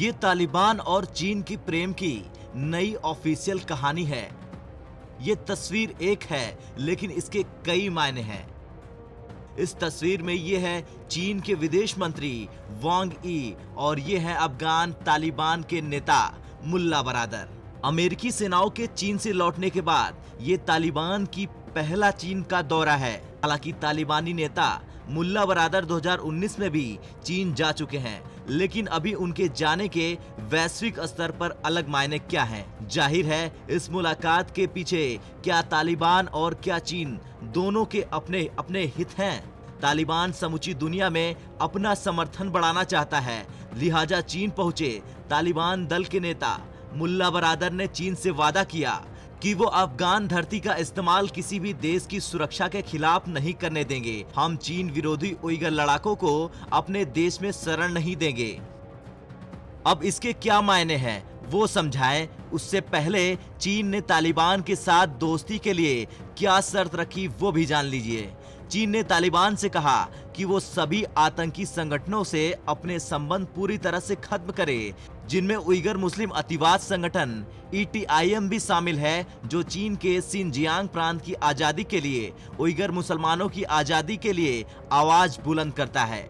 ये तालिबान और चीन की प्रेम की नई ऑफिशियल कहानी है। ये तस्वीर एक है, लेकिन इसके कई मायने हैं। इस तस्वीर में ये है चीन के विदेश मंत्री वांग यी और ये है अफगान तालिबान के नेता मुल्ला बरादर। अमेरिकी सेनाओं के चीन से लौटने के बाद ये तालिबान की पहला चीन का दौरा है। हालांकि तालिबानी नेता मुल्ला बरादर 2019 में भी चीन जा चुके हैं, लेकिन अभी उनके जाने के वैश्विक स्तर पर अलग मायने क्या हैं? जाहिर है इस मुलाकात के पीछे क्या तालिबान और क्या चीन दोनों के अपने अपने हित हैं। तालिबान समूची दुनिया में अपना समर्थन बढ़ाना चाहता है, लिहाजा चीन पहुंचे तालिबान दल के नेता मुल्ला बरादर ने चीन से वादा किया कि वो अफगान धरती का इस्तेमाल किसी भी देश की सुरक्षा के खिलाफ नहीं करने देंगे। हम चीन विरोधी उइगर लड़ाकों को अपने देश में शरण नहीं देंगे। अब इसके क्या मायने हैं वो समझाएं, उससे पहले चीन ने तालिबान के साथ दोस्ती के लिए क्या शर्त रखी वो भी जान लीजिए। चीन ने तालिबान से कहा कि वो सभी आतंकी संगठनों से अपने संबंध पूरी तरह से खत्म करे, जिनमें उइगर मुस्लिम अतिवाद संगठन ETIM भी शामिल है, जो चीन के सिनजियांग प्रांत की आजादी के लिए, उइगर मुसलमानों की आजादी के लिए आवाज बुलंद करता है।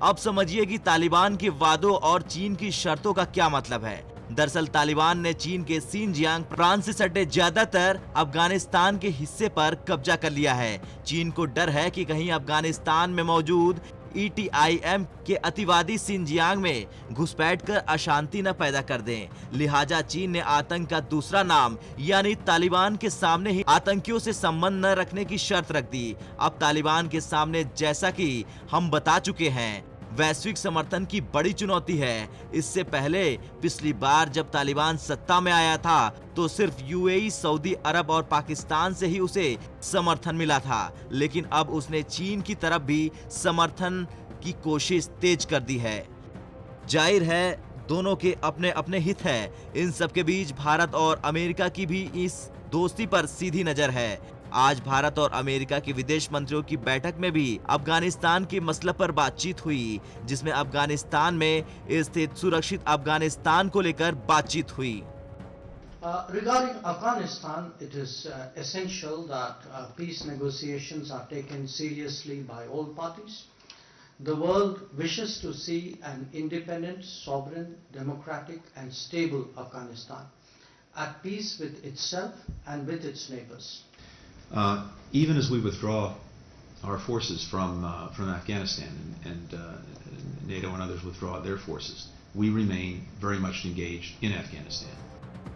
अब समझिए कि तालिबान के वादों और चीन की शर्तों का क्या मतलब है। दरअसल तालिबान ने चीन के सिनजियांग प्रांत से सटे ज्यादातर अफगानिस्तान के हिस्से पर कब्जा कर लिया है। चीन को डर है कि कहीं अफगानिस्तान में मौजूद ETIM के अतिवादी सिनजियांग में घुसपैठ कर अशांति न पैदा कर दें। लिहाजा चीन ने आतंक का दूसरा नाम यानी तालिबान के सामने ही आतंकियों से संबंध न रखने की शर्त रख दी। अब तालिबान के सामने, जैसा कि हम बता चुके हैं, वैश्विक समर्थन की बड़ी चुनौती है। इससे पहले पिछली बार जब तालिबान सत्ता में आया था तो सिर्फ UAE, सऊदी अरब और पाकिस्तान से ही उसे समर्थन मिला था, लेकिन अब उसने चीन की तरफ भी समर्थन की कोशिश तेज कर दी है। जाहिर है दोनों के अपने अपने हित हैं। इन सब के बीच भारत और अमेरिका की भी इस दोस्ती पर सीधी नजर है। आज भारत और अमेरिका के विदेश मंत्रियों की बैठक में भी अफगानिस्तान के मसले पर बातचीत हुई, जिसमें अफगानिस्तान में स्थित सुरक्षित अफगानिस्तान को लेकर बातचीत हुई। Regarding Afghanistan, it is essential that peace negotiations are taken seriously by all parties. The world wishes to see an independent, sovereign, democratic and stable Afghanistan at peace with itself and with its neighbors. Even as we withdraw our forces from Afghanistan and NATO and others withdraw their forces, we remain very much engaged in Afghanistan.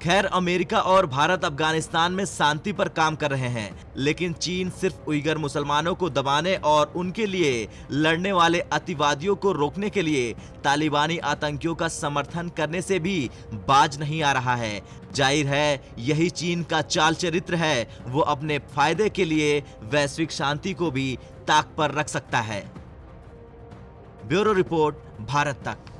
खैर America और भारत अफगानिस्तान में शांति पर काम कर रहे हैं, लेकिन चीन सिर्फ उइगर मुसलमानों को दबाने और उनके लिए लड़ने वाले अतिवादियों को रोकने के लिए तालिबानी आतंकियों का समर्थन करने से भी बाज नहीं आ रहा है। जाहिर है यही चीन का चाल चरित्र है। वो अपने फायदे के लिए वैश्विक शांति को भी ताक पर रख सकता है। ब्यूरो रिपोर्ट, भारत तक।